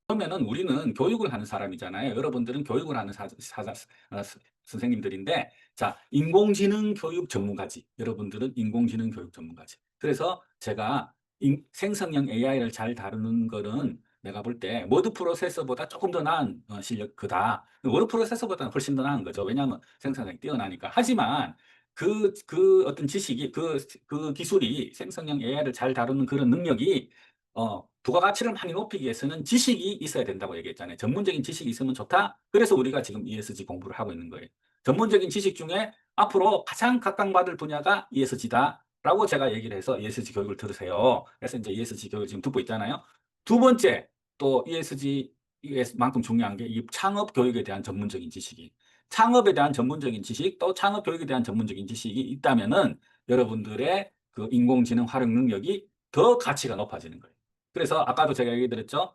그러면은 우리는 교육을 하는 사람이잖아요. 여러분들은 교육을 하는 선생님들인데, 자, 인공지능 교육 전문가지. 여러분들은 인공지능 교육 전문가지. 그래서 제가 생성형 AI를 잘 다루는 거는 내가 볼 때 워드 프로세서보다 조금 더 나은 실력 그다. 워드 프로세서보다는 훨씬 더 나은 거죠. 왜냐하면 생성성이 뛰어나니까. 하지만 그 어떤 지식이, 그 기술이 생성형 AI를 잘 다루는 그런 능력이 부가가치를 많이 높이기 위해서는 지식이 있어야 된다고 얘기했잖아요. 전문적인 지식이 있으면 좋다. 그래서 우리가 지금 ESG 공부를 하고 있는 거예요. 전문적인 지식 중에 앞으로 가장 각광받을 분야가 ESG다라고 제가 얘기를 해서 ESG 교육을 들으세요. 그래서 이제 ESG 교육을 지금 듣고 있잖아요. 두 번째, 또 ESG만큼 중요한 게 이 창업 교육에 대한 전문적인 지식이. 창업에 대한 전문적인 지식, 또 창업 교육에 대한 전문적인 지식이 있다면은 여러분들의 그 인공지능 활용 능력이 더 가치가 높아지는 거예요. 그래서 아까도 제가 얘기 드렸죠.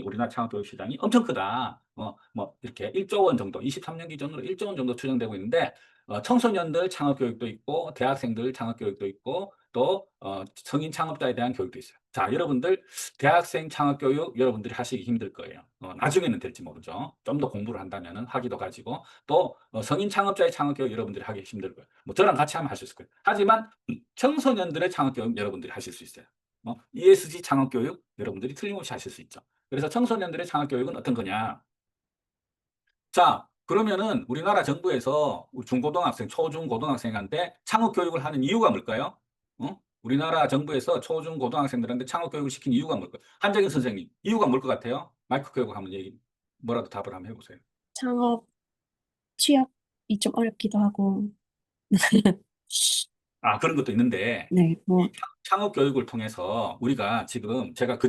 우리나라 창업 교육 시장이 엄청 크다. 뭐 이렇게 1조 원 정도, 23년 기준으로 1조 원 정도 추정되고 있는데, 청소년들 창업 교육도 있고, 대학생들 창업 교육도 있고, 또 성인 창업자에 대한 교육도 있어요. 자, 여러분들 대학생 창업 교육 여러분들이 하시기 힘들 거예요. 나중에는 될지 모르죠. 좀 더 공부를 한다면은 학위도 가지고, 또 성인 창업자의 창업 교육 여러분들이 하기 힘들 거예요. 뭐 저랑 같이 하면 할 수 있을 거예요. 하지만 청소년들의 창업 교육 여러분들이 하실 수 있어요. ESG 창업교육 여러분들이 틀림없이 하실 수 있죠. 그래서 청소년들의 창업교육은 어떤 거냐? 자, 그러면은 우리나라 정부에서 중고등학생, 초중고등학생한테 창업교육을 하는 이유가 뭘까요? 우리나라 정부에서 초중고등학생들한테 창업교육을 시킨 이유가 뭘까요? 한정인 선생님, 이유가 뭘 것 같아요? 마이크 교육 한번 뭐라도 답을 한번 해보세요. 창업, 취업이 좀 어렵기도 하고, 아, 그런 것도 있는데, 네, 이 뭐, 창업 교육을 통해서 우리가 지금 제가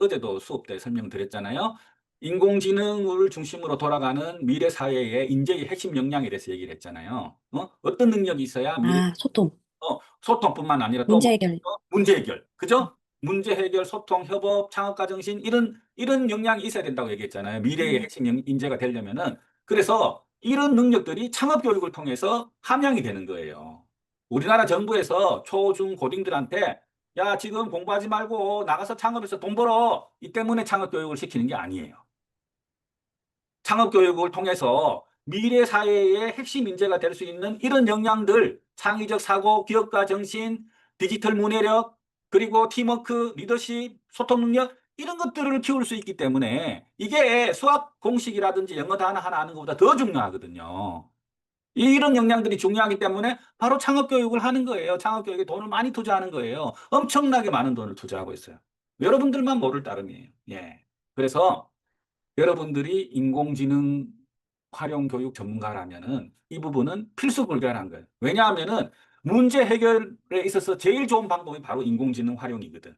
어제도 수업 때 설명드렸잖아요. 인공지능을 중심으로 돌아가는 미래 사회의 인재의 핵심 역량에 대해서 얘기를 했잖아요. 어떤 능력이 있어야 소통, 소통뿐만 아니라 또 문제 해결. 문제 해결. 그죠? 문제 해결, 소통, 협업, 창업가 정신, 이런 역량이 있어야 된다고 얘기했잖아요. 미래의 음, 핵심 인재가 되려면은. 그래서 이런 능력들이 창업 교육을 통해서 함양이 되는 거예요. 우리나라 정부에서 초, 중, 고딩들한테 야, 지금 공부하지 말고 나가서 창업해서 돈 벌어. 이 때문에 창업 교육을 시키는 게 아니에요. 창업 교육을 통해서 미래 사회의 핵심 인재가 될 수 있는 이런 역량들, 창의적 사고, 기업가 정신, 디지털 문해력, 그리고 팀워크, 리더십, 소통 능력, 이런 것들을 키울 수 있기 때문에 이게 수학 공식이라든지 영어 단어 하나 아는 것보다 더 중요하거든요. 이런 역량들이 중요하기 때문에 바로 창업 교육을 하는 거예요. 창업 교육에 돈을 많이 투자하는 거예요. 엄청나게 많은 돈을 투자하고 있어요. 여러분들만 모를 따름이에요. 예. 그래서 여러분들이 인공지능 활용 교육 전문가라면은 이 부분은 필수 불가한 거예요. 왜냐하면은 문제 해결에 있어서 제일 좋은 방법이 바로 인공지능 활용이거든.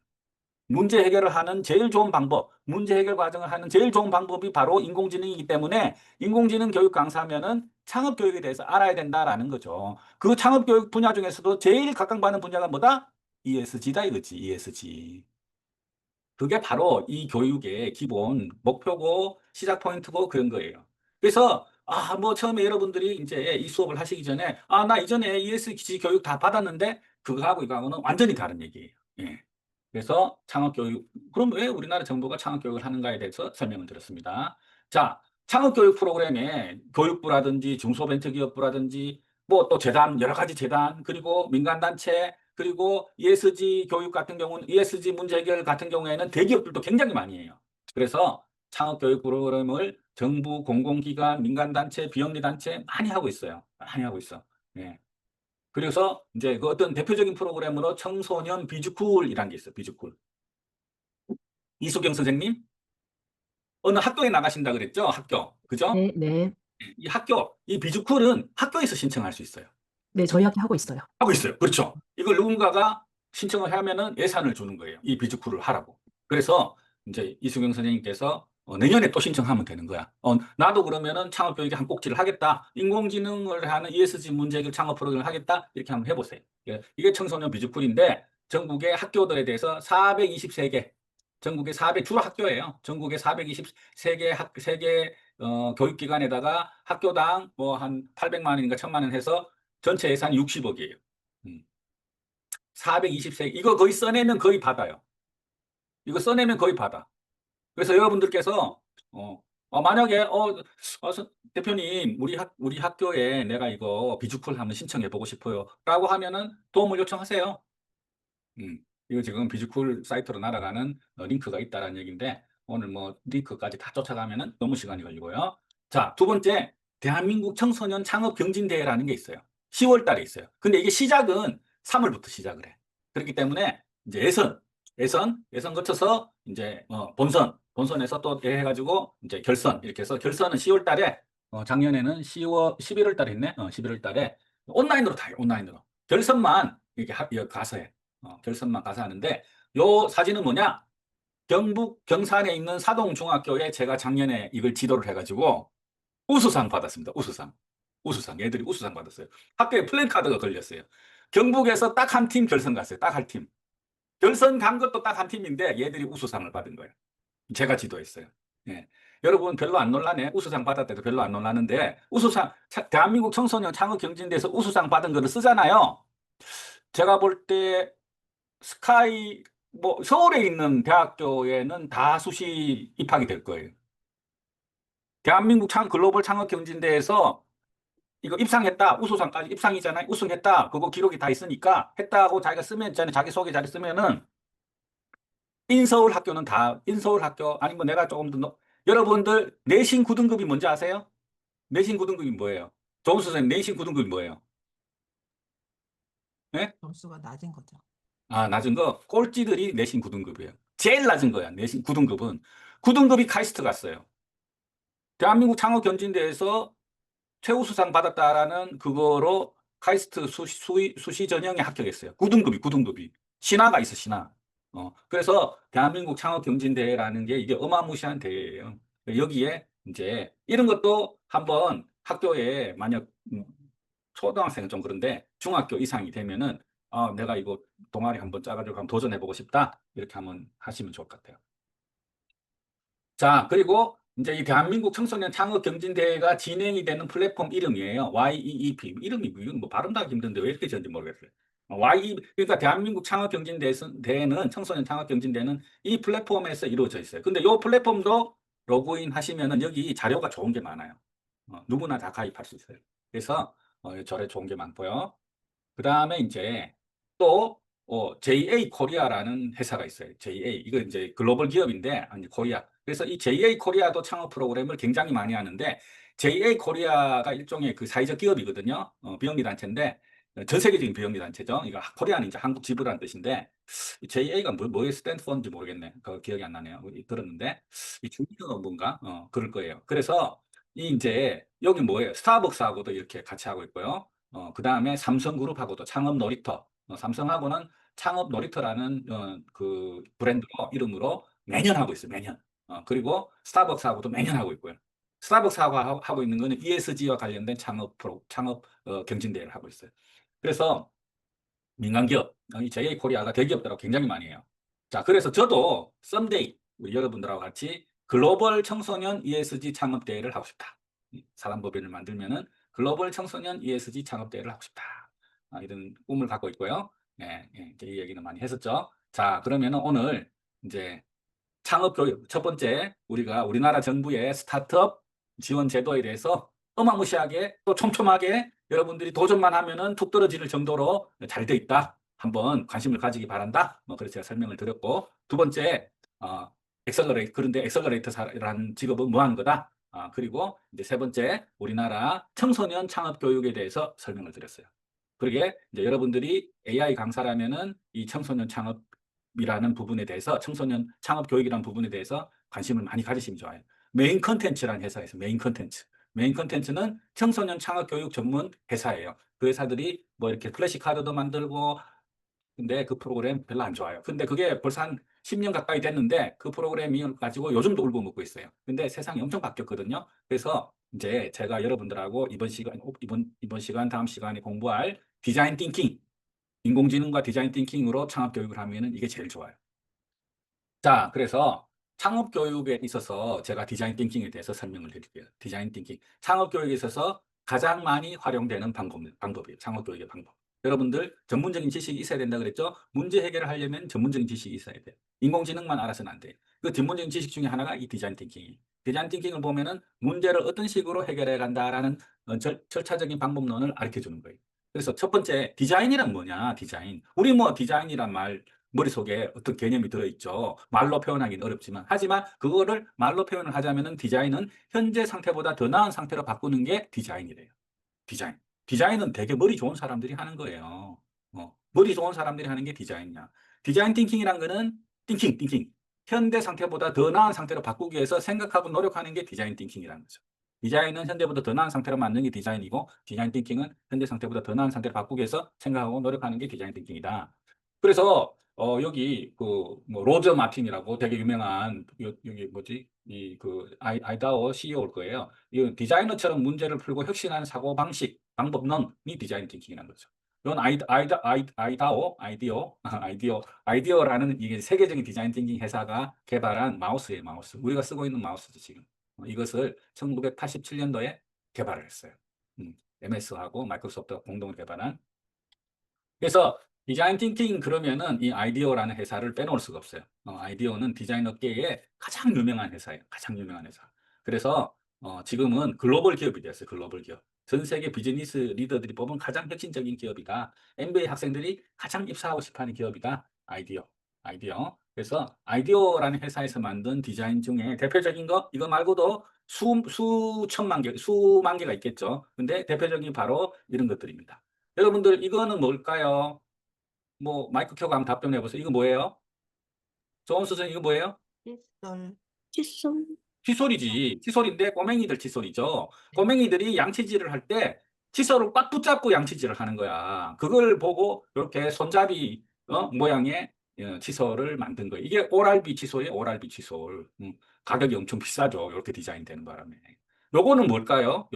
문제 해결을 하는 제일 좋은 방법, 문제 해결 과정을 하는 제일 좋은 방법이 바로 인공지능이기 때문에 인공지능 교육 강사면은 창업 교육에 대해서 알아야 된다라는 거죠. 그 창업 교육 분야 중에서도 제일 각광받는 분야가 뭐다? ESG다 이거지, ESG. 그게 바로 이 교육의 기본 목표고 시작 포인트고 그런 거예요. 그래서 뭐 처음에 여러분들이 이제 이 수업을 하시기 전에 나 이전에 ESG 교육 다 받았는데 그거하고 이거하고는 완전히 다른 얘기예요. 예. 그래서 창업 교육, 그럼 왜 우리나라 정부가 창업 교육을 하는가에 대해서 설명을 드렸습니다. 자, 창업 교육 프로그램에 교육부라든지 중소벤처기업부라든지 뭐 또 재단, 여러 가지 재단, 그리고 민간단체, 그리고 ESG 교육 같은 경우는 ESG 문제 해결 같은 경우에는 대기업들도 굉장히 많이 해요. 그래서 창업 교육 프로그램을 정부, 공공기관, 민간단체, 비영리단체 많이 하고 있어요. 많이 하고 있어. 예. 그래서 이제 그 어떤 대표적인 프로그램으로 청소년 비주쿨이라는 게 있어요. 비주쿨. 이수경 선생님, 어느 학교에 나가신다 그랬죠? 학교. 그죠? 네, 네. 이 비주쿨은 학교에서 신청할 수 있어요. 네, 저희 학교 하고 있어요. 하고 있어요. 그렇죠. 이걸 누군가가 신청을 하면은 예산을 주는 거예요. 이 비주쿨을 하라고. 그래서 이제 이수경 선생님께서 내년에 또 신청하면 되는 거야. 나도 그러면은 창업교육에 한 꼭지를 하겠다. 인공지능을 하는 ESG 문제 해결 창업 프로그램을 하겠다. 이렇게 한번 해보세요. 이게 청소년 비주쿨인데 전국의 학교들에 대해서 423개, 전국의 400, 주로 학교예요. 전국의 423개 세개 교육기관에다가 학교당 뭐 한 800만 원인가 1000만 원 해서 전체 예산이 60억이에요. 420세. 이거 거의 써내면 거의 받아요. 이거 써내면 거의 받아. 그래서 여러분들께서 만약에 대표님 우리 학교에 내가 이거 비주쿨 한번 신청해 보고 싶어요라고 하면은 도움을 요청하세요. 음, 이거 지금 비즈쿨 사이트로 날아가는 링크가 있다라는 얘기인데 오늘 뭐 링크까지 다 쫓아가면은 너무 시간이 걸리고요. 자, 두 번째, 대한민국 청소년 창업 경진대회라는 게 있어요. 10월 달에 있어요. 근데 이게 시작은 3월부터 시작을 해. 그렇기 때문에 이제 예선 거쳐서 이제 본선에서 또 해가지고 이제 결선 이렇게 해서 결선은 10월 달에 작년에는 10월 11월 달에 했네. 11월 달에 온라인으로 다 해요. 온라인으로. 결선만 이렇게 가서 해. 결선만 가서 하는데 요 사진은 뭐냐? 경북 경산에 있는 사동중학교에 제가 작년에 이걸 지도를 해가지고 우수상 받았습니다. 우수상. 애들이 우수상 받았어요. 학교에 플랜카드가 걸렸어요. 경북에서 딱 한 팀 결선 갔어요. 딱 한 팀. 결선 간 것도 딱 한 팀인데 얘들이 우수상을 받은 거예요. 제가 지도했어요. 예. 여러분 별로 안 놀라네. 우수상 받았대도 별로 안 놀라는데 대한민국 청소년 창업 경진대에서 우수상 받은 거를 쓰잖아요. 제가 볼때 스카이 뭐 서울에 있는 대학교에는 다 수시 입학이 될 거예요. 대한민국 글로벌 창업 경진대회에서 이거 입상했다. 우수상까지 입상이잖아요. 우승했다. 그거 기록이 다 있으니까 했다고 자기가 쓰면 있잖아요. 자기소개 잘 쓰면은 인서울 학교는 다 인서울 학교 아니면 내가 조금 더 여러분들 내신 9등급이 뭔지 아세요? 내신 9등급이 뭐예요? 조은수 선생님 내신 9등급이 뭐예요? 예? 점수가 낮은 거죠. 낮은 거 꼴찌들이 내신 9등급이에요. 제일 낮은 거야. 내신 9등급은. 9등급이 카이스트 갔어요. 대한민국 창업경진대회에서 최우수상 받았다라는 그거로 카이스트 수시 전형에 합격했어요. 9등급이. 신화가 있어, 신화. 그래서 대한민국 창업경진대회라는 게 이게 어마무시한 대회예요. 여기에 이제 이런 것도 한번 학교에 만약 초등학생은 좀 그런데 중학교 이상이 되면은 내가 이거 동아리 한번 짜가지고 한번 도전해보고 싶다. 이렇게 한번 하시면 좋을 것 같아요. 자, 그리고 이제 이 대한민국 청소년 창업 경진대회가 진행이 되는 플랫폼 이름이에요. YEEP. 이름이 이건 뭐 발음도 하기 힘든데 왜 이렇게 지었는지 모르겠어요. 그러니까 대한민국 창업 경진대회는 청소년 창업 경진대회는 이 플랫폼에서 이루어져 있어요. 근데 이 플랫폼도 로그인 하시면은 여기 자료가 좋은 게 많아요. 누구나 다 가입할 수 있어요. 그래서 절에 좋은 게 많고요. 그 다음에 이제 또 JA 코리아라는 회사가 있어요. JA. 이거 이제 글로벌 기업인데, 아니, 코리아. 그래서 이 JA 코리아도 창업 프로그램을 굉장히 많이 하는데, JA 코리아가 일종의 그 사회적 기업이거든요. 비영리 단체인데, 전 세계적인 비영리 단체죠. 이거 코리아는 이제 한국 지부라는 뜻인데, JA가 뭐에 스탠드 포인지 모르겠네. 그 기억이 안 나네요. 들었는데, 이 중국어 뭔가? 그럴 거예요. 그래서 이 이제 여기 뭐예요? 스타벅스하고도 이렇게 같이 하고 있고요. 그 다음에 삼성그룹하고도 창업 놀이터, 삼성하고는 창업 놀이터라는 그 브랜드로 이름으로 매년 하고 있어요. 매년. 그리고 스타벅스하고도 매년 하고 있고요. 스타벅스하고 하고 있는 거는 ESG와 관련된 창업 경진대회를 하고 있어요. 그래서 민간 기업, 이 JA 코리아가 대기업들하고 굉장히 많이 해요. 자, 그래서 저도 썸데이 우리 여러분들하고 같이 글로벌 청소년 ESG 창업대회를 하고 싶다. 사단법인을 만들면은 글로벌 청소년 ESG 창업대회를 하고 싶다. 이런 꿈을 갖고 있고요. 이제 이 얘기는 많이 했었죠. 자, 그러면은 오늘 이제 창업 교육 첫 번째 우리가 우리나라 정부의 스타트업 지원 제도에 대해서 어마무시하게 또 촘촘하게 여러분들이 도전만 하면은 툭 떨어질 정도로 잘 돼 있다. 한번 관심을 가지기 바란다. 그래서 제가 설명을 드렸고 두 번째 그런데 엑셀러레이터라는 직업은 뭐 하는 거다. 그리고 이제 세 번째 우리나라 청소년 창업 교육에 대해서 설명을 드렸어요. 그러게 이제 여러분들이 AI 강사라면은 이 청소년 창업이라는 부분에 대해서 청소년 창업 교육이라는 부분에 대해서 관심을 많이 가지시면 좋아요. 메인 컨텐츠라는 회사에서 메인 컨텐츠. 메인 컨텐츠는 청소년 창업 교육 전문 회사예요. 그 회사들이 뭐 이렇게 플래시 카드도 만들고 근데 그 프로그램 별로 안 좋아요. 근데 그게 벌써 한 10년 가까이 됐는데 그 프로그램이 가지고 요즘도 울고 먹고 있어요. 근데 세상이 엄청 바뀌었거든요. 그래서 이제 제가 여러분들하고 이번 시간, 다음 시간에 공부할 디자인 띵킹, 인공지능과 디자인 띵킹으로 창업 교육을 하면은 이게 제일 좋아요. 자, 그래서 창업 교육에 있어서 제가 디자인 띵킹에 대해서 설명을 드릴게요. 디자인 띵킹. 창업 교육에 있어서 가장 많이 활용되는 방법이에요. 창업 교육의 방법. 여러분들 전문적인 지식이 있어야 된다 그랬죠? 문제 해결을 하려면 전문적인 지식이 있어야 돼요. 인공지능만 알아서는 안 돼요. 그 전문적인 지식 중에 하나가 이 디자인 띵킹이. 디자인 띵킹을 보면은 문제를 어떤 식으로 해결해 간다라는 절차적인 방법론을 가르쳐 주는 거예요. 그래서 첫 번째, 디자인이란 뭐냐, 디자인. 우리 뭐 디자인이란 말, 머릿속에 어떤 개념이 들어있죠. 말로 표현하기는 어렵지만. 하지만 그거를 말로 표현을 하자면은 디자인은 현재 상태보다 더 나은 상태로 바꾸는 게 디자인이래요. 디자인. 디자인은 되게 머리 좋은 사람들이 하는 거예요. 머리 좋은 사람들이 하는 게 디자인이야. 디자인 띵킹이란 거는 띵킹. 현대 상태보다 더 나은 상태로 바꾸기 위해서 생각하고 노력하는 게 디자인 띵킹이라는 거죠. 디자인은 현재보다 더 나은 상태로 만드는 게 디자인이고, 디자인 띵킹은 현대 상태보다 더 나은 상태로 바꾸기 위해서 생각하고 노력하는 게 디자인 띵킹이다. 그래서 여기 뭐 로저 마틴이라고 되게 유명한 여기 뭐지 이 그 아이다호 CEO일 거예요. 이 디자이너처럼 문제를 풀고 혁신하는 사고 방식 방법론이 디자인 띵킹이라는 거죠. 이건 아이디어라는 이게 세계적인 디자인 띵킹 회사가 개발한 마우스예요, 마우스. 우리가 쓰고 있는 마우스죠, 지금. 이것을 1987년도에 개발을 했어요. MS하고 마이크로소프트가 공동으로 개발한. 그래서 디자인 띵킹 그러면은 이 아이디어라는 회사를 빼놓을 수가 없어요. 아이디어는 디자인 업계의 가장 유명한 회사예요. 가장 유명한 회사. 그래서 지금은 글로벌 기업이 되었어요. 글로벌 기업. 전 세계 비즈니스 리더들이 뽑은 가장 혁신적인 기업이다. MBA 학생들이 가장 입사하고 싶어하는 기업이다. 아이디어. 그래서 아이디어라는 회사에서 만든 디자인 중에 대표적인 거 이거 말고도 수천만 개, 수만 개가 있겠죠. 근데 대표적인 바로 이런 것들입니다. 여러분들 이거는 뭘까요? 뭐 마이크 켜고 한번 답변해 보세요. 이거 뭐예요? 조원 선생님 이거 뭐예요? 칫솔. 칫솔. 칫솔이지. 칫솔인데 꼬맹이들 칫솔이죠. 꼬맹이들이 양치질을 할 때 칫솔을 꽉 붙잡고 양치질을 하는 거야. 그걸 보고 이렇게 손잡이 모양의 칫솔을 만든 거예요. 이게 오랄비 칫솔이에요. 오랄비 칫솔. 가격이 엄청 비싸죠. 이렇게 디자인되는 바람에. 요거는 뭘까요?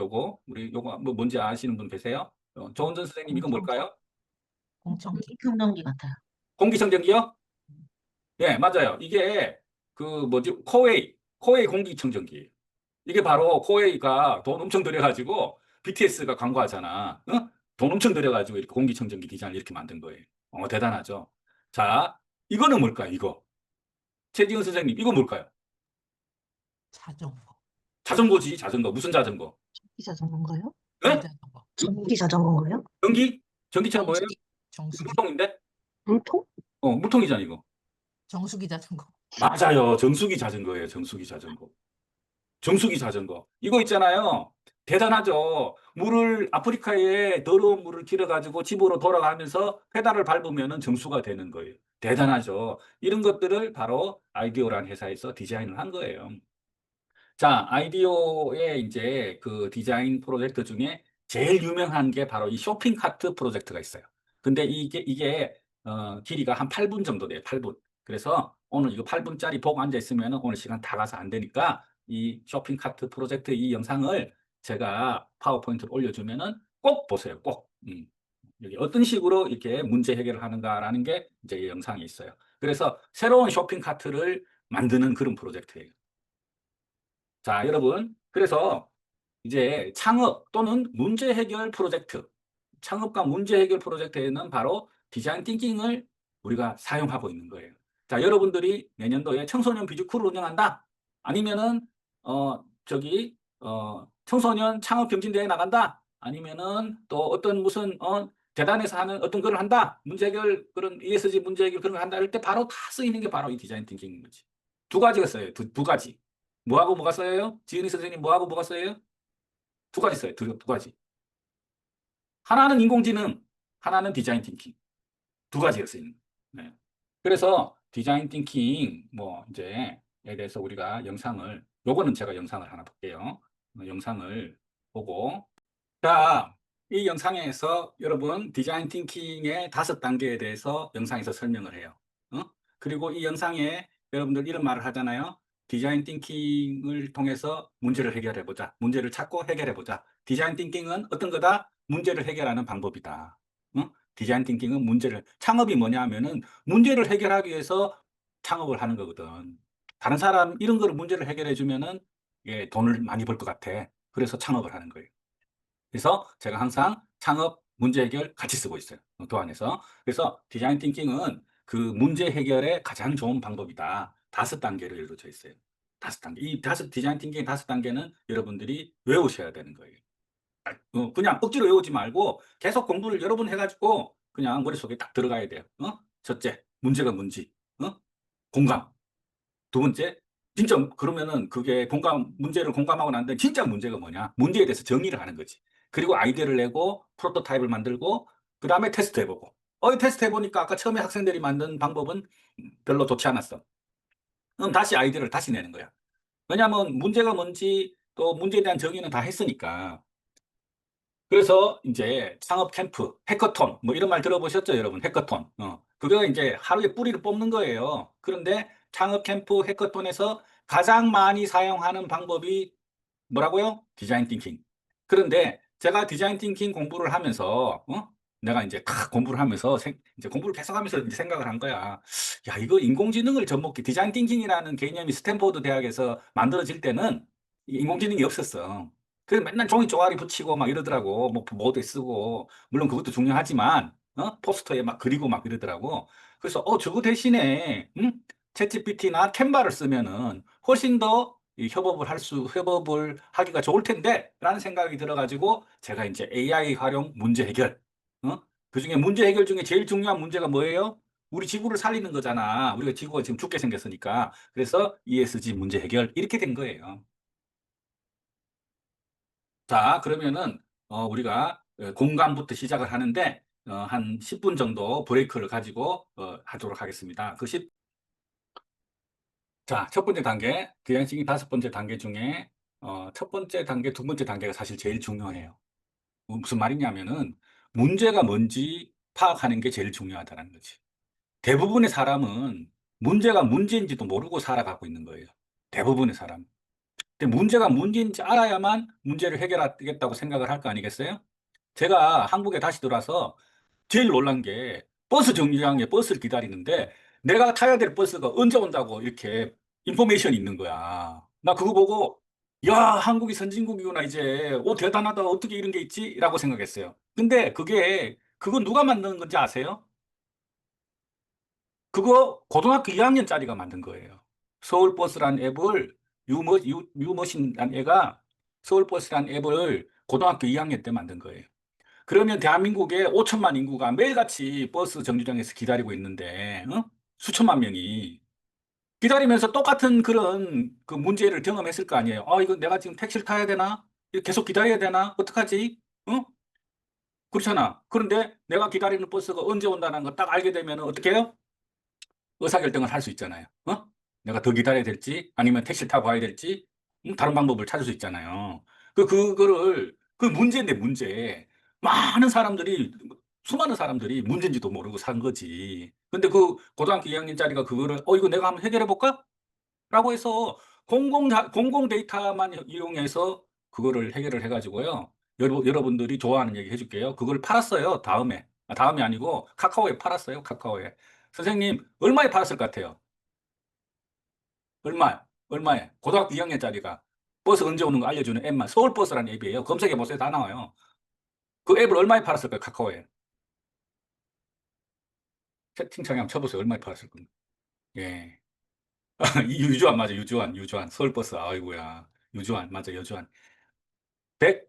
우리 요거 뭐 뭔지 아시는 분 계세요? 조원전 선생님 이거 뭘까요? 공청기. 청정기 같아요. 공기청정기요? 예, 맞아요. 이게 그 뭐지? 코웨이 공기청정기. 이게 바로 코웨이가 돈 엄청 들여가지고 BTS가 광고하잖아. 응? 돈 엄청 들여가지고 이렇게 공기청정기 디자인을 이렇게 만든 거예요. 대단하죠. 자, 이거는 뭘까요? 이거. 최지은 선생님, 이거 뭘까요? 자전거. 자전거지, 자전거. 무슨 자전거? 전기 자전거인가요? 예? 자전거. 전기 자전거인가요? 전기차는 뭐예요? 정수기. 물통인데? 물통? 물통이잖아, 이거. 정수기 자전거. 맞아요. 정수기 자전거예요. 정수기 자전거. 정수기 자전거. 이거 있잖아요. 대단하죠. 아프리카에 더러운 물을 길어가지고 집으로 돌아가면서 페달을 밟으면 정수가 되는 거예요. 대단하죠. 이런 것들을 바로 아이디어라는 회사에서 디자인을 한 거예요. 자, 아이디어의 이제 그 디자인 프로젝트 중에 제일 유명한 게 바로 이 쇼핑 카트 프로젝트가 있어요. 근데 이게 길이가 한 8분 정도 돼요. 8분. 그래서 오늘 이거 8분짜리 보고 앉아 있으면 오늘 시간 다 가서 안 되니까 이 쇼핑 카트 프로젝트 이 영상을 제가 파워포인트로 올려주면은 꼭 보세요. 꼭. 여기 어떤 식으로 이렇게 문제 해결을 하는가라는 게 이제 이 영상이 있어요. 그래서 새로운 쇼핑 카트를 만드는 그런 프로젝트예요. 자, 여러분. 그래서 이제 창업 또는 문제 해결 프로젝트, 창업과 문제 해결 프로젝트에는 바로 디자인 띵킹을 우리가 사용하고 있는 거예요. 자, 여러분들이 내년도에 청소년 뮤지컬을 운영한다? 아니면은, 청소년 창업 경진대회 나간다? 아니면은 또 어떤 무슨, 재단에서 하는 어떤 걸 한다? 문제 해결, 그런 ESG 문제 해결 그런 걸 한다? 할 때 바로 다 쓰이는 게 바로 이 디자인 띵킹인 거지. 두 가지가 써요. 두 가지. 뭐하고 뭐가 써요? 지은이 선생님 뭐하고 뭐가 써요? 두 가지 써요. 두 가지. 하나는 인공지능, 하나는 디자인 띵킹. 두 가지가 쓰이는 거예요. 네. 그래서 디자인 띵킹 뭐 이제에 대해서 우리가 요거는 제가 영상을 하나 볼게요. 영상을 보고 자, 이 영상에서 여러분 디자인 띵킹의 5단계에 대해서 영상에서 설명을 해요. 그리고 이 영상에 여러분들 이런 말을 하잖아요. 디자인 띵킹을 통해서 문제를 해결해 보자. 문제를 찾고 해결해 보자. 디자인 띵킹은 어떤 거다? 문제를 해결하는 방법이다. 디자인 띵킹은 창업이 뭐냐 하면은 문제를 해결하기 위해서 창업을 하는 거거든. 다른 사람 이런 거를 문제를 해결해 주면은 돈을 많이 벌 것 같아. 그래서 창업을 하는 거예요. 그래서 제가 항상 창업, 문제 해결 같이 쓰고 있어요. 교환해서. 그래서 디자인 띵킹은 그 문제 해결의 가장 좋은 방법이다. 다섯 단계로 이루어져 있어요. 다섯 단계. 이 디자인 띵킹의 다섯 단계는 여러분들이 외우셔야 되는 거예요. 그냥 억지로 외우지 말고 계속 공부를 여러 번 해가지고 그냥 머릿속에 딱 들어가야 돼요. 첫째, 문제가 뭔지. 공감. 두 번째, 진짜 그러면은 그게 문제를 공감하고 난 다음에 진짜 문제가 뭐냐? 문제에 대해서 정의를 하는 거지. 그리고 아이디어를 내고 프로토타입을 만들고 그 다음에 테스트 해보고. 이 테스트 해보니까 아까 처음에 학생들이 만든 방법은 별로 좋지 않았어. 그럼 다시 아이디어를 다시 내는 거야. 왜냐하면 문제가 뭔지 또 문제에 대한 정의는 다 했으니까. 그래서 이제 창업 캠프, 해커톤, 뭐 이런 말 들어보셨죠, 여러분? 해커톤. 그거 이제 하루에 뿌리를 뽑는 거예요. 그런데 창업 캠프, 해커톤에서 가장 많이 사용하는 방법이 뭐라고요? 디자인 띵킹. 그런데 제가 디자인 띵킹 공부를 하면서, 내가 이제 다 공부를 하면서, 이제 공부를 계속 하면서 이제 생각을 한 거야. 야, 이거 인공지능을 접목해. 디자인 띵킹이라는 개념이 스탠포드 대학에서 만들어질 때는 인공지능이 없었어. 그래서 맨날 종이 쪼가리 붙이고 막 이러더라고. 뭐, 모드 쓰고. 물론 그것도 중요하지만, 포스터에 막 그리고 막 이러더라고. 그래서, 저거 대신에, 챗GPT나 캔바를 쓰면은 훨씬 더 이 협업을 하기가 좋을 텐데, 라는 생각이 들어가지고, 제가 이제 AI 활용 문제 해결, 그 중에 문제 해결 중에 제일 중요한 문제가 뭐예요? 우리 지구를 살리는 거잖아. 우리가 지구가 지금 죽게 생겼으니까. 그래서 ESG 문제 해결, 이렇게 된 거예요. 자, 그러면은, 우리가 공감부터 시작을 하는데, 한 10분 정도 브레이크를 가지고, 하도록 하겠습니다. 자, 첫 번째 단계, 디자인싱이 다섯 번째 단계 중에, 첫 번째 단계, 두 번째 단계가 사실 제일 중요해요. 무슨 말이냐면은, 문제가 뭔지 파악하는 게 제일 중요하다는 거지. 대부분의 사람은 문제가 문제인지도 모르고 살아가고 있는 거예요. 대부분의 사람. 근데 문제가 문제인지 알아야만 문제를 해결하겠다고 생각을 할 거 아니겠어요? 제가 한국에 다시 돌아서 제일 놀란 게 버스 정류장에 버스를 기다리는데 내가 타야 될 버스가 언제 온다고 이렇게 인포메이션이 있는 거야. 나 그거 보고 야, 한국이 선진국이구나 이제. 대단하다. 어떻게 이런 게 있지? 라고 생각했어요. 근데 그거 누가 만드는 건지 아세요? 그거 고등학교 2학년짜리가 만든 거예요. 서울버스란 앱을 유머신이라는 애가 서울버스란 앱을 고등학교 2학년 때 만든 거예요. 그러면 대한민국에 5천만 인구가 매일같이 버스 정류장에서 기다리고 있는데, 수천만 명이 기다리면서 똑같은 그런 그 문제를 경험했을 거 아니에요. 이거 내가 지금 택시를 타야 되나? 이거 계속 기다려야 되나? 어떡하지? 그렇잖아. 그런데 내가 기다리는 버스가 언제 온다는 거 딱 알게 되면 어떻게 해요? 의사결정을 할 수 있잖아요. 내가 더 기다려야 될지, 아니면 택시를 타고 가야 될지, 다른 방법을 찾을 수 있잖아요. 그 문제인데, 문제. 수많은 사람들이 문제인지도 모르고 산 거지. 근데 그 고등학교 2학년짜리가 그거를, 이거 내가 한번 해결해 볼까? 라고 해서 공공 데이터만 이용해서 그거를 해결을 해가지고요. 여러분들이 좋아하는 얘기 해줄게요. 그걸 팔았어요. 다음이 아니고 카카오에 팔았어요. 카카오에. 선생님, 얼마에 팔았을 것 같아요? 얼마에? 고등학교 2학년짜리가 버스 언제 오는 거 알려주는 앱만, 서울버스라는 앱이에요. 검색해 보세요. 다 나와요. 그 앱을 얼마에 팔았을까요? 카카오에. 채팅창에 한번 쳐보세요. 얼마에 팔았을 겁니다. 예. 유주환 맞아. 유주환. 서울버스. 아이고야. 유주환 맞아. 유주환.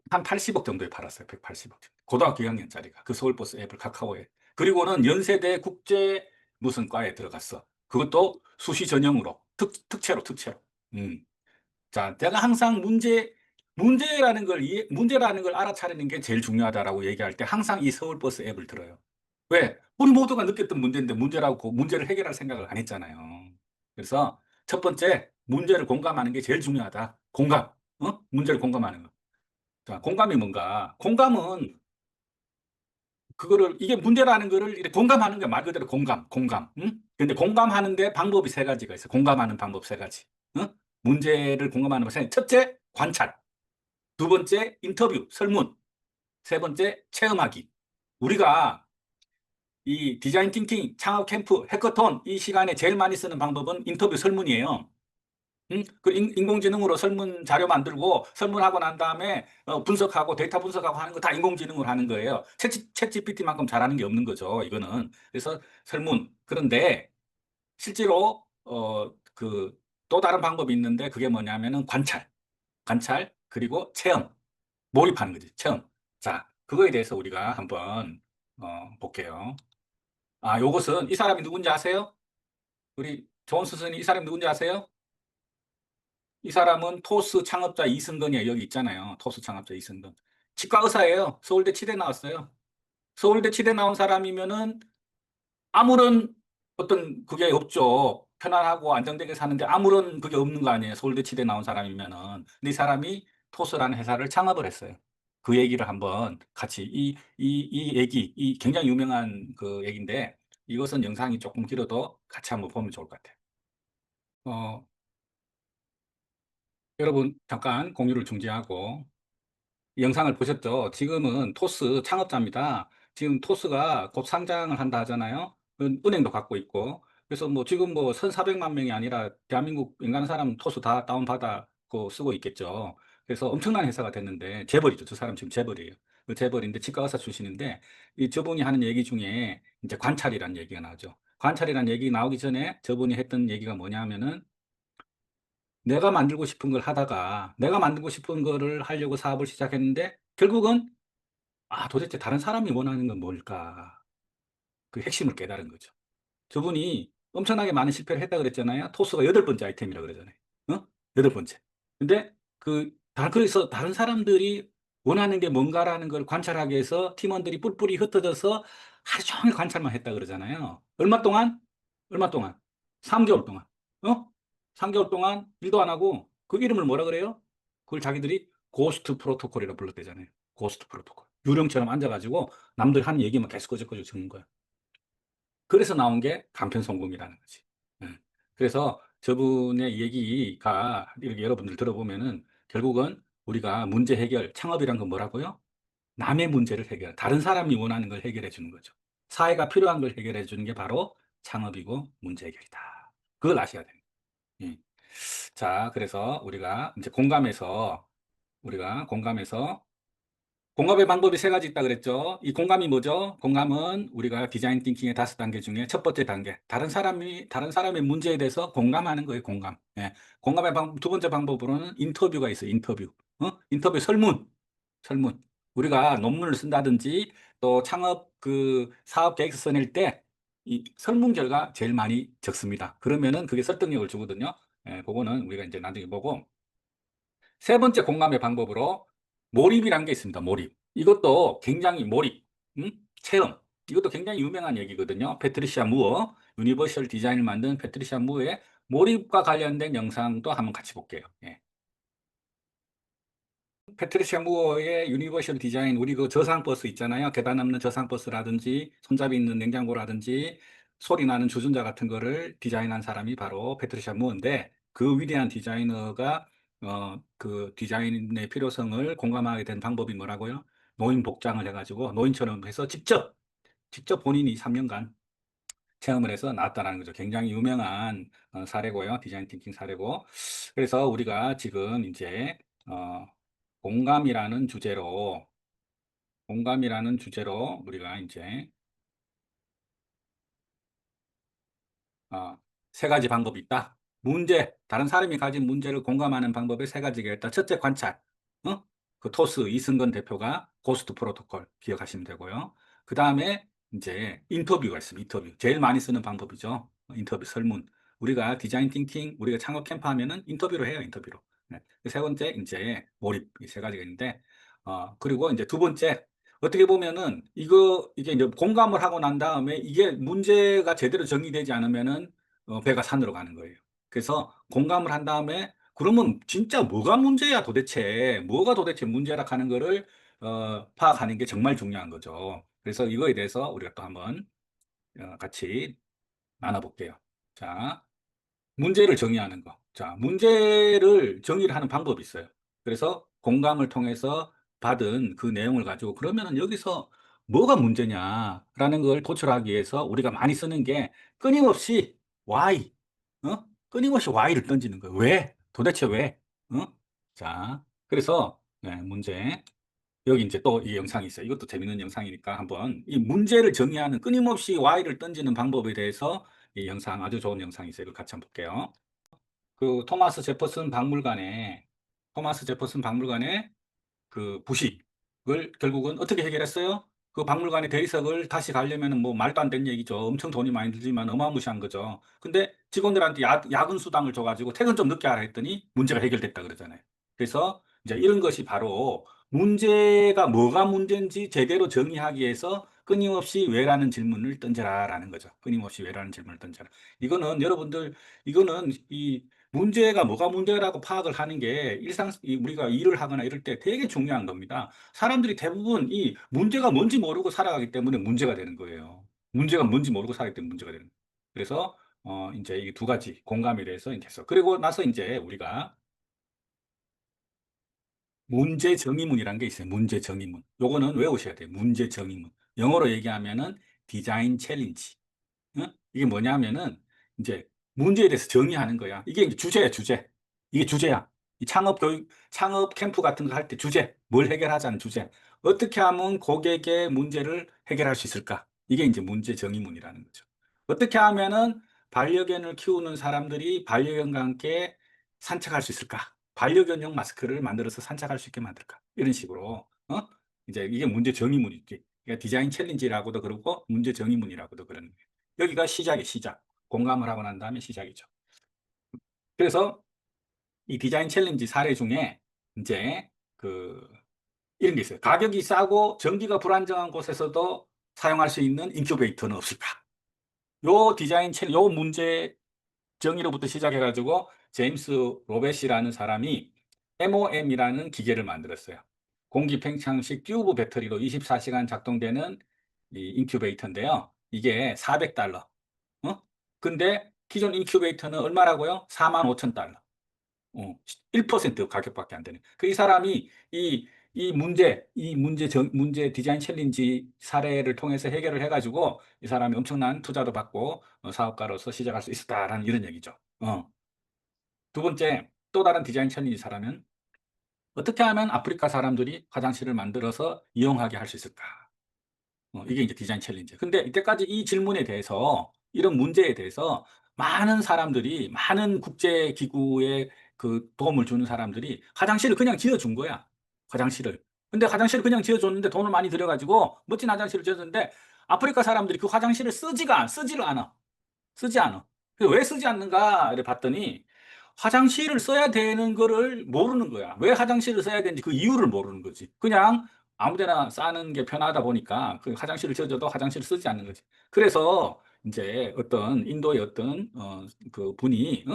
한 80억 정도에 팔았어요. 180억. 고등학교 2학년짜리가. 그 서울버스 앱을 카카오에. 그리고는 연세대 국제 무슨 과에 들어갔어. 그것도 수시 전형으로. 특채로. 음. 자, 내가 항상 문제라는 걸 알아차리는 게 제일 중요하다라고 얘기할 때 항상 이 서울버스 앱을 들어요. 왜? 우리 모두가 느꼈던 문제인데 문제를 해결할 생각을 안 했잖아요. 그래서 첫 번째, 문제를 공감하는 게 제일 중요하다. 공감. 문제를 공감하는 거. 자, 공감이 뭔가? 공감은 이게 문제라는 거를 이렇게 공감하는 게 말 그대로 공감. 응? 근데 공감하는데 방법이 세 가지가 있어요. 공감하는 방법 세 가지. 문제를 공감하는 방법 세 가지. 첫째, 관찰. 두 번째, 인터뷰, 설문. 세 번째, 체험하기. 우리가 이 디자인 띵킹, 창업 캠프, 해커톤 이 시간에 제일 많이 쓰는 방법은 인터뷰 설문이에요. 응? 인공지능으로 설문 자료 만들고 설문하고 난 다음에 분석하고 데이터 분석하고 하는 거 다 인공지능으로 하는 거예요. 챗GPT만큼 잘하는 게 없는 거죠. 이거는. 그래서 설문. 그런데 실제로 그 또 다른 방법이 있는데 그게 뭐냐면은 관찰 그리고 체험, 몰입하는 거지. 체험. 자, 그거에 대해서 우리가 한번 볼게요. 아, 요것은 이 사람이 누군지 아세요? 우리 조은수 선생님 이 사람이 누군지 아세요? 이 사람은 토스 창업자 이승건이에요. 여기 있잖아요. 토스 창업자 이승건. 치과 의사예요. 서울대 치대 나왔어요. 서울대 치대 나온 사람이면은 아무런 어떤 그게 없죠. 편안하고 안정되게 사는데 아무런 그게 없는 거 아니에요. 서울대 치대 나온 사람이면은. 근데 이 사람이 토스라는 회사를 창업을 했어요. 그 얘기를 한번 같이 이 얘기, 이 굉장히 유명한 그 얘기인데 이것은 영상이 조금 길어도 같이 한번 보면 좋을 것 같아요. 어, 여러분 잠깐 공유를 중지하고 이 영상을 보셨죠? 지금은 토스 창업자입니다. 지금 토스가 곧 상장을 한다 하잖아요. 은행도 갖고 있고. 그래서 뭐 지금 뭐 1,400만 명이 아니라 대한민국 웬간한 사람 토스 다 다운받아고 쓰고 있겠죠. 그래서 엄청난 회사가 됐는데 재벌이죠. 저 사람 지금 재벌이에요. 그 재벌인데 치과 의사 출신인데 이 저분이 하는 얘기 중에 이제 관찰이라는 얘기가 나오죠. 관찰이라는 얘기 나오기 전에 저분이 했던 얘기가 뭐냐 하면은 내가 만들고 싶은 걸 하다가 내가 만들고 싶은 거를 하려고 사업을 시작했는데 결국은 아, 도대체 다른 사람이 원하는 건 뭘까? 그 핵심을 깨달은 거죠. 저분이 엄청나게 많은 실패를 했다 그랬잖아요. 토스가 여덟 번째 아이템이라고 그러잖아요. 여덟 번째. 근데 그래서 다른 사람들이 원하는 게 뭔가라는 걸 관찰하기 위해서 팀원들이 뿔뿔이 흩어져서 하루 종일 관찰만 했다 그러잖아요. 얼마 동안? 얼마 동안? 3개월 동안. 어? 3개월 동안 일도 안 하고 그 이름을 뭐라 그래요? 그걸 자기들이 고스트 프로토콜이라고 불렀대잖아요. 고스트 프로토콜. 유령처럼 앉아가지고 남들 하는 얘기만 계속 꺼적꺼적 적는 거야. 그래서 나온 게 간편성공이라는 거지. 예. 그래서 저분의 얘기가 이렇게 여러분들 들어보면은 결국은 우리가 문제 해결, 창업이란 건 뭐라고요? 남의 문제를 해결, 다른 사람이 원하는 걸 해결해 주는 거죠. 사회가 필요한 걸 해결해 주는 게 바로 창업이고 문제 해결이다. 그걸 아셔야 됩니다. 예. 자, 그래서 우리가 공감해서 공감의 방법이 세 가지 있다 그랬죠. 이 공감이 뭐죠? 공감은 우리가 디자인 띵킹의 5단계 중에 첫 번째 단계. 다른 사람의 문제에 대해서 공감하는 거예요, 공감. 예. 공감의 두 번째 방법으로는 인터뷰가 있어요, 인터뷰. 인터뷰 설문. 우리가 논문을 쓴다든지 또 창업 그 사업 계획서 써낼 때 이 설문 결과 제일 많이 적습니다. 그러면은 그게 설득력을 주거든요. 예, 그거는 우리가 이제 나중에 보고. 세 번째 공감의 방법으로 몰입이라는 게 있습니다. 몰입. 이것도 굉장히 몰입, 체험. 이것도 굉장히 유명한 얘기거든요. 패트리시아 무어, 유니버셜 디자인을 만든 패트리시아 무어의 몰입과 관련된 영상도 한번 같이 볼게요. 예. 패트리시아 무어의 유니버셜 디자인, 우리 그 저상버스 있잖아요. 계단 없는 저상버스라든지 손잡이 있는 냉장고라든지 소리 나는 주전자 같은 거를 디자인한 사람이 바로 패트리시아 무어인데 그 위대한 디자이너가 그 디자인의 필요성을 공감하게 된 방법이 뭐라고요? 노인 복장을 해가지고 노인처럼 해서 직접 본인이 3년간 체험을 해서 나왔다는 거죠. 굉장히 유명한 사례고요. 디자인 띵킹 사례고. 그래서 우리가 지금 이제 어, 공감이라는 주제로 우리가 이제 어, 세 가지 방법이 있다. 다른 사람이 가진 문제를 공감하는 방법의 세 가지가 있다. 첫째, 관찰. 그 토스 이승건 대표가 고스트 프로토콜 기억하시면 되고요. 그 다음에 이제 인터뷰가 있습니다. 인터뷰. 제일 많이 쓰는 방법이죠. 인터뷰, 설문. 우리가 디자인 띵킹, 우리가 창업 캠프 하면은 인터뷰로 해요. 인터뷰로. 네. 세 번째, 이제 몰입. 이 세 가지가 있는데, 그리고 이제 두 번째, 어떻게 보면은 이게 이제 공감을 하고 난 다음에 이게 문제가 제대로 정리되지 않으면은 배가 산으로 가는 거예요. 그래서 공감을 한 다음에 그러면 진짜 뭐가 도대체 문제라 하는 거를 파악하는 게 정말 중요한 거죠. 그래서 이거에 대해서 우리가 또 한번 같이 나눠볼게요. 자, 문제를 정의하는 거. 자, 문제를 정의를 하는 방법이 있어요. 그래서 공감을 통해서 받은 그 내용을 가지고 그러면은 여기서 뭐가 문제냐라는 걸 도출하기 위해서 우리가 많이 쓰는 게 끊임없이 why, 끊임없이 why를 던지는 거예요. 왜? 도대체 왜? 자, 그래서 네, 문제. 여기 이제 또 이 영상이 있어요. 이것도 재밌는 영상이니까 한번 이 문제를 정의하는 끊임없이 why를 던지는 방법에 대해서 이 영상 아주 좋은 영상이 있어요. 이걸 같이 한번 볼게요. 그 토마스 제퍼슨 박물관에 그 부식을 결국은 어떻게 해결했어요? 그 박물관의 대리석을 다시 가려면 뭐 말도 안 되는 얘기죠. 엄청 돈이 많이 들지만 어마무시한 거죠. 근데 직원들한테 야근 수당을 줘가지고 퇴근 좀 늦게 하라 했더니 문제가 해결됐다 그러잖아요. 그래서 이제 이런 것이 바로 문제가 뭐가 문제인지 제대로 정의하기 위해서 끊임없이 왜라는 질문을 던져라라는 거죠. 끊임없이 왜라는 질문을 던져라. 이거는 여러분들 이거는 이 문제가 뭐가 문제라고 파악을 하는 게 우리가 일을 하거나 이럴 때 되게 중요한 겁니다. 사람들이 대부분 이 문제가 뭔지 모르고 살아가기 때문에 문제가 되는 거예요. 문제가 뭔지 모르고 살기 때문에 문제가 되는 거예요. 그래서 이제 이 두 가지 공감에 대해서 이제 했어. 그리고 나서 이제 우리가 문제 정의문이라는 게 있어요. 문제 정의문. 요거는 외우셔야 돼요. 문제 정의문. 영어로 얘기하면은 디자인 챌린지. 어? 이게 뭐냐면은 이제 문제에 대해서 정의하는 거야. 이게 이제 주제야, 주제. 이게 주제야. 이 창업 캠프 같은 거 할 때 주제, 뭘 해결하자는 주제. 어떻게 하면 고객의 문제를 해결할 수 있을까? 이게 이제 문제 정의문이라는 거죠. 어떻게 하면은 반려견을 키우는 사람들이 반려견과 함께 산책할 수 있을까? 반려견용 마스크를 만들어서 산책할 수 있게 만들까? 이런 식으로, 이제 이게 문제 정의문이지. 그러니까 디자인 챌린지라고도 그러고 문제 정의문이라고도 그러는 거예요. 여기가 시작이 시작. 공감을 하고 난 다음에 시작이죠. 그래서 이 디자인 챌린지 사례 중에 이제 그 이런 게 있어요. 가격이 싸고 전기가 불안정한 곳에서도 사용할 수 있는 인큐베이터는 없을까? 요 문제 정의로부터 시작해가지고 제임스 로벳이라는 사람이 MOM이라는 기계를 만들었어요. 공기 팽창식 튜브 배터리로 24시간 작동되는 이 인큐베이터인데요. 이게 400달러. 근데 기존 인큐베이터는 얼마라고요? 45,000달러. 1% 가격밖에 안 되는. 그 이 사람이 문제 디자인 챌린지 사례를 통해서 해결을 해가지고 이 사람이 엄청난 투자도 받고 사업가로서 시작할 수 있었다라는 이런 얘기죠. 두 번째, 또 다른 디자인 챌린지 사례는 어떻게 하면 아프리카 사람들이 화장실을 만들어서 이용하게 할 수 있을까? 이게 이제 디자인 챌린지. 근데 이때까지 이 질문에 대해서, 이런 문제에 대해서 많은 사람들이, 많은 국제기구에 그 도움을 주는 사람들이 화장실을 그냥 지어준 거야. 화장실을. 근데 화장실을 그냥 지어줬는데 돈을 많이 들여가지고 멋진 화장실을 지어줬는데 아프리카 사람들이 그 화장실을 쓰지를 않아. 쓰지 않아. 왜 쓰지 않는가를 봤더니 화장실을 써야 되는 거를 모르는 거야. 왜 화장실을 써야 되는지 그 이유를 모르는 거지. 그냥 아무 데나 싸는 게 편하다 보니까 그 화장실을 지어줘도 화장실을 쓰지 않는 거지. 그래서 이제 어떤 인도의 어떤 그 분이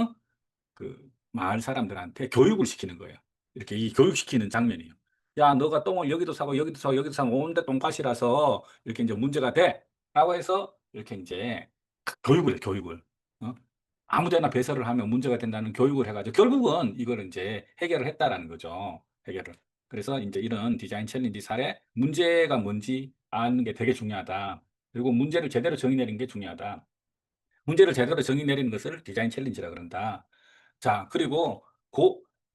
그 마을 사람들한테 교육을 시키는 거예요. 이렇게 이 교육시키는 장면이에요. 야, 너가 똥을 여기도 싸고 여기도 싸고 여기도 싸면 온데 똥밭이라서 이렇게 이제 문제가 돼. 라고 해서 이렇게 이제 교육을. 어? 아무 데나 배설을 하면 문제가 된다는 교육을 해가지고 결국은 이걸 이제 해결을 했다라는 거죠. 해결을. 그래서 이제 이런 디자인 챌린지 사례, 문제가 뭔지 아는 게 되게 중요하다. 그리고 문제를 제대로 정의 내리는 게 중요하다. 문제를 제대로 정의 내리는 것을 디자인 챌린지라 그런다. 자, 그리고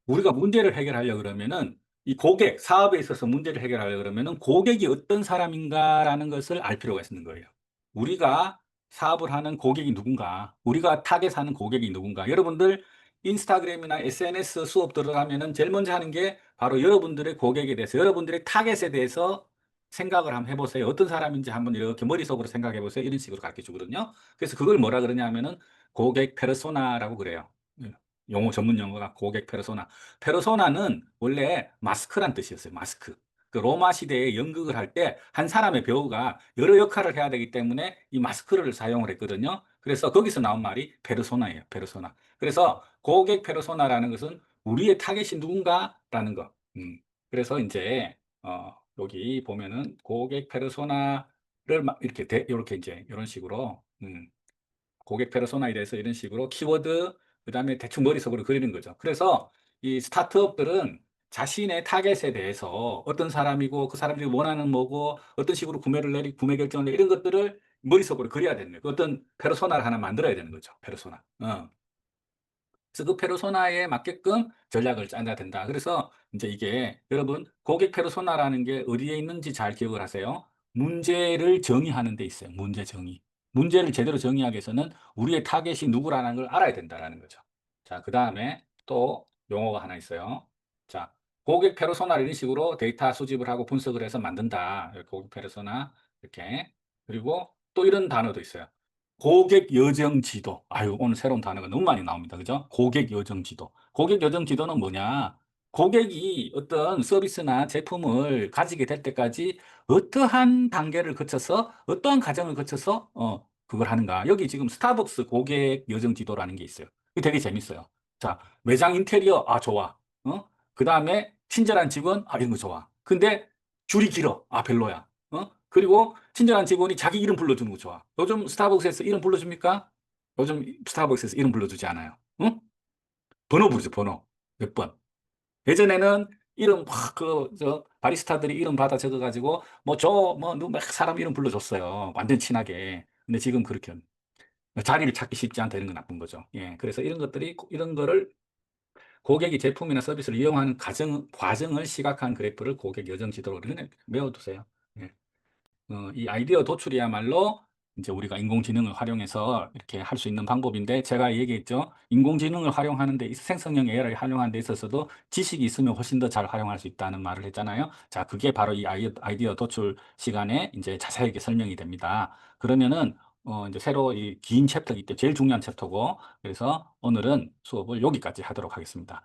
우리가 문제를 해결하려고 그러면은 이 사업에 있어서 문제를 해결하려고 그러면은 고객이 어떤 사람인가라는 것을 알 필요가 있는 거예요. 우리가 사업을 하는 고객이 누군가, 우리가 타겟하는 고객이 누군가. 여러분들 인스타그램이나 SNS 수업 들어가면은 제일 먼저 하는 게 바로 여러분들의 고객에 대해서, 여러분들의 타겟에 대해서 생각을 한번 해보세요. 어떤 사람인지 한번 이렇게 머릿속으로 생각해 보세요. 이런 식으로 가르쳐 주거든요. 그래서 그걸 뭐라 그러냐 하면은 고객 페르소나라고 그래요. 전문 용어가 고객 페르소나. 페르소나는 원래 마스크란 뜻이었어요. 마스크. 그 로마 시대에 연극을 할 때 한 사람의 배우가 여러 역할을 해야 되기 때문에 이 마스크를 사용을 했거든요. 그래서 거기서 나온 말이 페르소나예요. 페르소나. 그래서 고객 페르소나라는 것은 우리의 타겟이 누군가라는 거. 그래서 이제 여기 보면은 고객 페르소나를 막 이렇게 이제 이런 식으로 고객 페르소나에 대해서 이런 식으로 키워드, 그다음에 대충 머릿속으로 그리는 거죠. 그래서 이 스타트업들은 자신의 타겟에 대해서 어떤 사람이고 그 사람들이 원하는 뭐고 어떤 식으로 구매 결정을 내 이런 것들을 머릿속으로 그려야 되는 거예요. 그 어떤 페르소나를 하나 만들어야 되는 거죠. 페르소나. 그래서 그 페르소나에 맞게끔 전략을 짜야 된다. 그래서 이제 이게 여러분 고객 페르소나라는 게 어디에 있는지 잘 기억을 하세요. 문제를 정의하는 데 있어요. 문제 정의. 문제를 제대로 정의하기 위해서는 우리의 타겟이 누구라는 걸 알아야 된다라는 거죠. 자, 그 다음에 또 용어가 하나 있어요. 자, 고객 페르소나를 이런 식으로 데이터 수집을 하고 분석을 해서 만든다. 이렇게 고객 페르소나 이렇게. 그리고 또 이런 단어도 있어요. 고객 여정 지도. 아유, 오늘 새로운 단어가 너무 많이 나옵니다. 그죠? 고객 여정 지도. 고객 여정 지도는 뭐냐? 고객이 어떤 서비스나 제품을 가지게 될 때까지 어떠한 단계를 거쳐서 어떠한 과정을 거쳐서 그걸 하는가. 여기 지금 스타벅스 고객 여정 지도라는 게 있어요. 이게 되게 재밌어요. 자, 매장 인테리어, 아, 좋아. 그 다음에 친절한 직원, 아, 이런 거 좋아. 근데 줄이 길어. 아, 별로야. 그리고 친절한 직원이 자기 이름 불러주는 거 좋아. 요즘 스타벅스에서 이름 불러줍니까? 요즘 스타벅스에서 이름 불러주지 않아요. 응? 번호 부르죠, 번호. 몇 번. 예전에는 이름 확, 바리스타들이 이름 받아 적어가지고, 막 사람 이름 불러줬어요. 완전 친하게. 근데 지금 그렇게 자리를 찾기 쉽지 않다 이런 건 나쁜 거죠. 예. 그래서 이런 거를 고객이 제품이나 서비스를 이용하는 과정을 시각한 그래프를 고객 여정 지도로 메워두세요. 예. 이 아이디어 도출이야말로 이제 우리가 인공지능을 활용해서 이렇게 할 수 있는 방법인데 제가 얘기했죠. 인공지능을 활용하는 데 생성형 AI를 활용하는 데 있어서도 지식이 있으면 훨씬 더 잘 활용할 수 있다는 말을 했잖아요. 자, 그게 바로 이 아이디어 도출 시간에 이제 자세하게 설명이 됩니다. 그러면은 이제 새로 이 긴 챕터이기 때문에 제일 중요한 챕터고 그래서 오늘은 수업을 여기까지 하도록 하겠습니다.